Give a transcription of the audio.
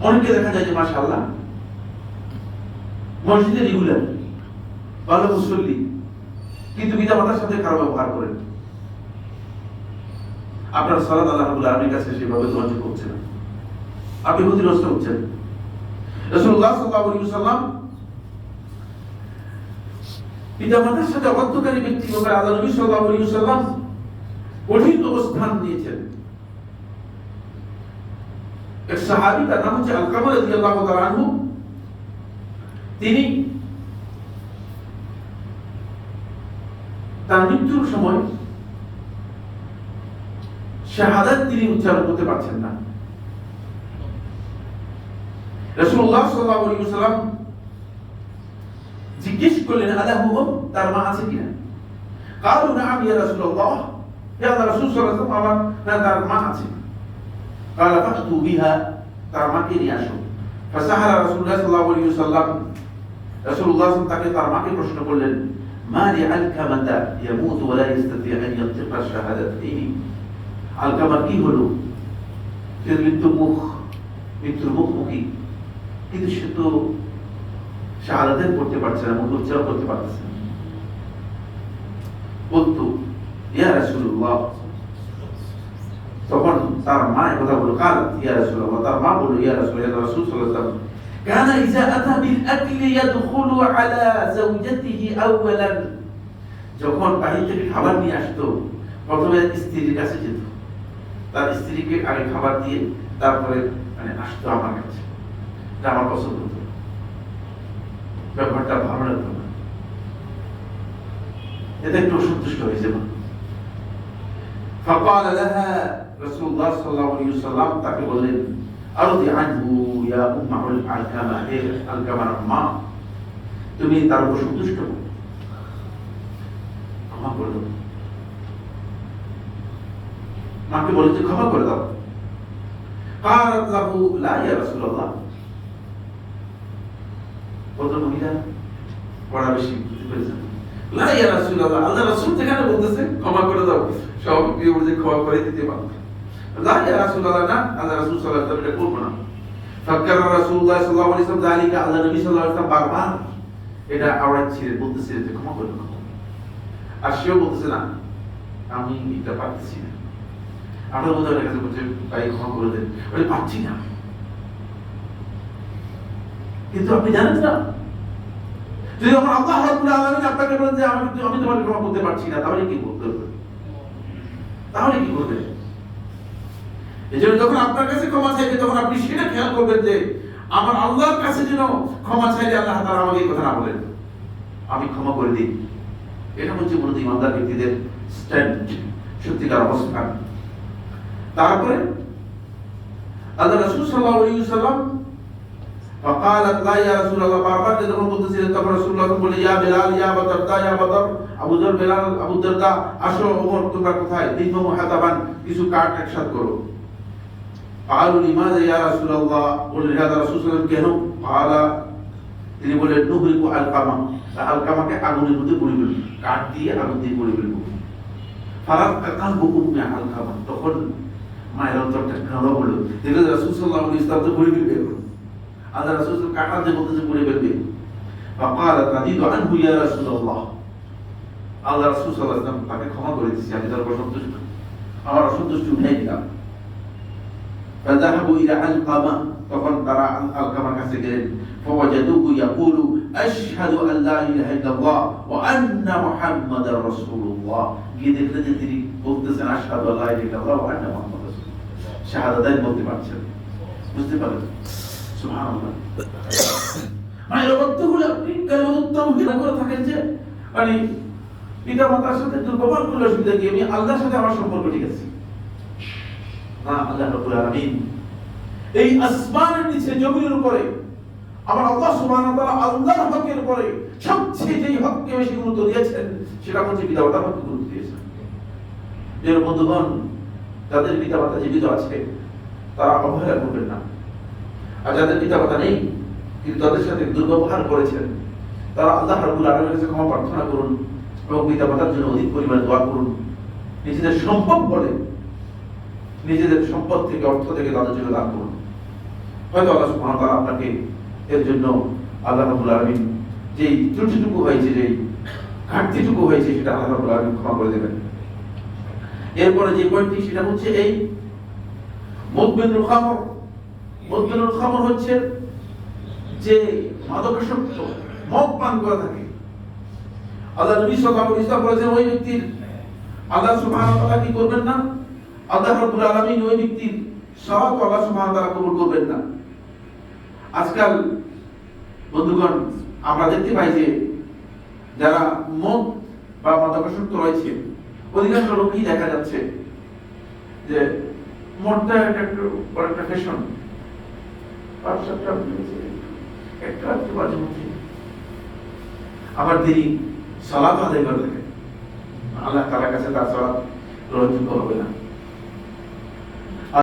অনেকে দেখা যায় যে মাশাআল্লাহ মসজিদে রেগুলার, ভালো মুসল্লি, কিন্তু পিতা মাতার সাথে খারাপ ব্যবহার করেন। আপনার সালাত আল্লাহ রাব্বুল আলামিনের কাছে সেভাবে গ্রহণ করছে না, আপনি ক্ষতিগ্রস্ত হচ্ছেন। রাসূলুল্লাহ সাল্লাল্লাহু আলাইহি ওয়াসাল্লাম পিতা মাতার সাথে অবাধ্যকারী ব্যক্তি ব্যাপারে আল্লাহ নবী সাল্লাল্লাহু আলাইহি ওয়াসাল্লাম কঠিন অবস্থান নিয়েছেন। এক সাহাবী, তার নাম হচ্ছে আলকামা রাদিয়াল্লাহু তাআলা আনহু, তিনি তার মৃত্যুর সময় শাহাদাত তিনি উচ্চারণ করতে পারছেন না। রাসূলুল্লাহ সাল্লাল্লাহু আলাইহি ওয়াসাল্লাম জিজ্ঞেস করলেন, আলাহু, তার মা আছে কিনা? কালু নাআম ইয়া রাসূলুল্লাহ, ইয়া রাসূল সাল্লাল্লাহু আলাইহি ওয়াসাল্লাম, না, তার মা আছে। قال فأتوا بها, তার মাকে নিয়ে আসো। فسأل رسول الله صلى الله عليه وسلم, রাসূলুল্লাহ সাল্লাল্লাহু আলাইহি ওয়াসাল্লাম তাকে তার মাকে প্রশ্ন করলেন, মা লিআলকামাতা ইয়ামুত ওয়া লা ইস্তাতি আন ইয়ানতিকা শাহাদাতাইনি, আলকামার কি হলো? সে মৃত্যুর মুখোমুখি, কিন্তু সে তো শাহাদাত পড়তে পারছে না, মুখ উচ্চারণ করতে পারছে না। বলতো, ইয়া রাসূলুল্লাহ, তখন তার মা কথা বলল, কাল ইয়া রাসূলুল্লাহ, তার মা বলল, ইয়া রাসূলুল্লাহ, রাসূল সাল্লাল্লাহু আলাইহি ওয়াসাল্লাম কানা ইযা আতা বিল আকলি ইয়াদখুলু আলা যাওজাতিহি আওয়ালান, যখন বাহির থেকে খাবার নিয়ে আসতো প্রথমে স্ত্রীর কাছে যেত, তার স্ত্রীকে আগে খাবার দিয়ে তারপরে আসতো আমার কাছে। এটা আমার পছন্দ হতো, ব্যাপারটা ভালো লাগতো না, এতে একটু অসন্তুষ্ট হয়ে যাবে। فقال لها رسول الله صلى الله عليه وسلم, তাকে বললেন, আরদি আনহু ইয়া উম্মাহুল আলকামা, হে আলকামার মা, তুমি তার উপর সন্তুষ্ট হও, ক্ষমা করে দাও। মাকে বলে যে ক্ষমা করে দাও। قالت له لا يا رسول الله, বলতো মহিলা পড়া বেশি বুঝতে পেরেছেন, লা ইয়া রাসূলুল্লাহ, আল্লাহ রাসূল যেখানে বলতেছে ক্ষমা করে দাও, সব কি বলছে ক্ষমা করে দিতে পারত, লা ইয়া রাসূলুল্লাহ, না, আল্লাহ রাসূল সাল্লাল্লাহু আলাইহি ওয়াসাল্লাম এটা করব না। ফাক্কার রাসূলুল্লাহ সাল্লাল্লাহু আলাইহি ওয়াসাল্লাম যালিকা, আল্লাহ নবী সাল্লাল্লাহু আলাইহি ওয়াসাল্লাম বারবার এটা আওড়াচ্ছিলেন, বলতেছিলেন যে ক্ষমা করে দাও, আর সেও বলতেছে না, আমি এটা পারতেছি না। আমরা বোধহয় কাছে বলছে, ভাই ক্ষমা করে দেন, বলে পারছি না। কিন্তু আপনি জানেন না, যদি আমার আল্লাহ রাব্বুল আলামিন আপনাকে বলেন যে আমি তোমাকে ক্ষমা করতে পারছি না, তাহলে কি করতে হবে? তাহলে কি করবে? এজন্য যখন আপনার কাছে ক্ষমা চাইবে, তখন আপনি সেটা খেয়াল করবেন যে আমার আল্লাহর কাছে যেন ক্ষমা চাইলে আল্লাহ তাআলা আমাকে এই কথা না বলেন, আমি ক্ষমা করে দিই। এটা হচ্ছে মূলত ইমানদার ব্যক্তিদের স্ট্যান্ড, সত্যিকার অবস্থান। তারপরে আল্লাহ রাসূল সাল্লাল্লাহু আলাইহি ওয়াসাল্লাম فقالت لا يا رسول الله, বারবার যখন বলতেছিলেন, তখন রাসূলুল্লাহ বলে, ইয়া বেলাল, ইয়া আবু দারদা, ইয়া বদর, আবু যর, বেলাল, আবু দারদা, আসো, ওমর, তোমরা কোথায়? দিনু মুহাতাবান, কিছু কাঠ একসাথ করো। قالوا لماذا يا رسول الله, বললেন, ইয়া রাসূল সাল্লাল্লাহু কেন? قال, তিনি বলেন, নুহরিকু আলকামা, আলকামাকে আগুনের মধ্যে পুড়িয়ে ফেলবো, কাঠ দিয়ে আগুন দিয়ে পুড়িয়ে ফেলবো। ফারাক্কা কালবু উম্মি আলকামা, তখন মায়ের অন্তরটা কাঁদা বলল, দেখলেন রাসূল সাল্লাল্লাহু আলাইহি ওয়াসাল্লাম তো পুড়িয়ে ফেলবে এখন, আল্লাহ রাসূল কাটা দিয়ে বলতেছে পুড়িয়ে ফেলবে। ফাকালাত রাদিতু আনহু ইয়া রাসূলুল্লাহ, আল্লাহ রাসূল সাল্লাল্লাহু আলাইহি ওয়াসাল্লাম তাকে ক্ষমা করে দিয়েছি, আমি তার উপর সন্তুষ্ট, আমার অসন্তুষ্টি উঠাই দিলাম। ফাযাহাবু ইলা আলকামা, তখন তারা আলকামার কাছে গেলেন। ফাওয়াজাদুহু ইয়াকুলু আশহাদু আন লা ইলাহা ইল্লাল্লাহ ওয়া আন্না মুহাম্মাদার রাসূলুল্লাহ, গিয়ে দেখলেন যে তিনি বলতেছেন আশহাদু আন লা ইলাহা ইল্লাল্লাহ ওয়া আন্না মুহাম্মাদার রাসূলুল্লাহ, শাহাদাতাইন বলতে পারছেন। বুঝতে পারলেন? সুবহানাল্লাহ। মানে রক্তগুলো আপনি কালিমাতুত তাওহীদ করে থাকেন যে মানে পিতা মাতার সাথে দুর্ব্যবহার করলে অসুবিধা কি, আমি আল্লাহর সাথে আমার সম্পর্ক ঠিক আছে না। আল্লাহ রাব্বুল আলামিন এই আসমানের নিচে জমিনের উপরে আমার আল্লাহ সুবহানাহু ওয়া তাআলা আল্লাহর হকের উপরে সবচেয়ে যেই হককে বেশি গুরুত্ব দিয়েছেন, সেটা হচ্ছে পিতা মাতার হককে গুরুত্ব দিয়েছেন। এর বন্ধুগণ, যাদের পিতা মাতা জীবিত আছে তারা অবহেলা করবেন না, আর যাদের পিতা মাতা নেই কিন্তু তাদের সাথে দুর্ব্যবহার করেছেন, তারা আল্লাহ রাব্বুল আলামিনের কাছে ক্ষমা প্রার্থনা করুন এবং পিতা মাতার জন্য অধিক পরিমাণে দোয়া করুন। নিজেদের সম্পদ বলে, নিজেদের সম্পদ থেকে, অর্থ থেকে তাদের জন্য দান করুন। হয়তো আল্লাহ সুবহানাহু ওয়া তাআলা আপনাকে এর জন্য আল্লাহ রাব্বুল আলামিন যেই ত্রুটিটুকু হয়েছে, যেই ঘাটতিটুকু হয়েছে, সেটা আল্লাহ রাব্বুল আলামিন ক্ষমা করে দেবেন। এরপরে যে পয়েন্টটি, সেটা হচ্ছে এই মুদমিনুল খামর। মুদমিনুল খামর হচ্ছে যে মাদকাসক্ত, মদ পান করে থাকে। আল্লাহ নবী সাল্লাল্লাহু আলাইহি ওয়াসাল্লাম বলেছেন, ওই ব্যক্তির আল্লাহ সুবহানাহু ওয়া তাআলা কি করবেন না? আল্লাহ রাব্বুল আলামিন ওই ব্যক্তির সাওয়াত আল্লাহ সুবহানাহু ওয়া তাআলা কবুল করবেন না। আজকাল বন্ধুগণ, আমরা দেখতে পাই যে যারা মদ বা মাদকাসক্ত রয়েছে, অধিকাংশ লোকই দেখা যাচ্ছে যে মদটা একটা ফ্যাশন, একটু বাজে মধ্যে আবার দেরি সালাত আদায় করে থাকে, আল্লাহ তাআলার কাছে তার সালাত গ্রহণযোগ্য হবে না।